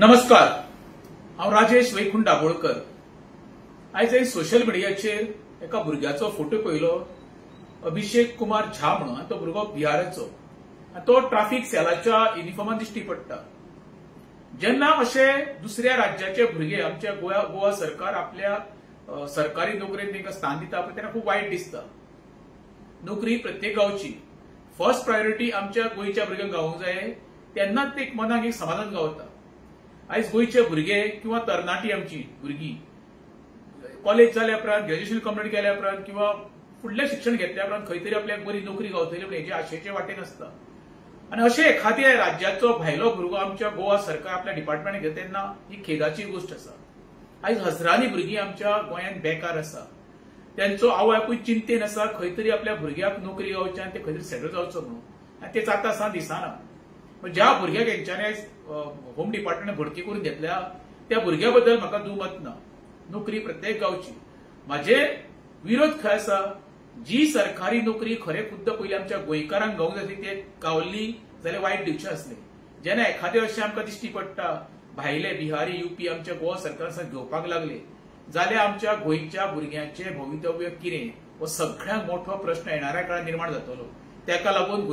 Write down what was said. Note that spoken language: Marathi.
नमस्कार, हांव राजेश वैकुंठ दाबोळकर। आयज हांवें सोशल मिडियाचेर एका भुरग्याचो फोटो पळयलो, अभिषेक कुमार झा म्हणून। तो भुरगो बिहाराचो। तो ट्रॅफिक सेलाच्या युनिफॉर्मान दिश्टी पडटा। जेन्ना अशे दुसऱ्या राज्याचे भुरगे आमच्या गोवा सरकार आपल्या सरकारी नोकरेन तांकां स्थान दिता पळय, तेन्ना खूब वायट दिसता। नोकरी प्रत्येक गांवची फर्स्ट प्रायोरिटी आमच्या गोंयच्या भुरग्यांक गावूंक जाय, तेन्नाच ते मनाक एक समाधान गावता। आयज गोंयचे भुरगे किंवा तरणाटी आमची भुरगीं कॉलेज जाल्या उपरांत, ग्रॅज्युएशन कंप्लीट केल्या उपरांत किंवा फुडलें शिक्षण घेतल्या उपरांत खंय तरी आपल्याक बरी नोकरी गावतली म्हणून हेजे आशेचे वाटेन आसता। आनी अशे एखाद्या राज्याचो भायलो भुरगो आमच्या गोवा सरकार आपल्या डिपार्टमेंटान घेता तेन्ना ही खेदाची गोष्ट आसा। आयज हजारांनी भुरगीं आमच्या गोंयांत बेकार आसा। त्यांचो आवय बापूय चिंतेन आसा खंय तरी आपल्या भुरग्याक नोकरी गावची आनी ते खंय तरी सेटल जावचो म्हणून, आनी ते जाता आसतना दिसना। ज्या भुरग्याक हेंच्यांनी आयज होम डिपार्टमेंटान भरती करून घेतल्या त्या भुरग्या बद्दल म्हाका दुमत ना। नोकरी प्रत्येक गांवची। म्हाजे विरोध खंय आसा, जी सरकारी नोकरी खरे खुद्द पयलीं आमच्या गोंयकारांक गावूंक जाय ते गावल्ली जाल्यार वायट दिवचें आसलें। जेन्ना एखादे अशें आमकां दिश्टी पडटा भायले बिहारी यूपी आमच्या गोवा सरकारान घेवपाक लागले, जाल्यार आमच्या गोंयच्या भुरग्यांचें भवितव्य कितें हो सगळ्यांत मोठो प्रश्न येणाऱ्या काळात निर्माण जातलो। ताका लागून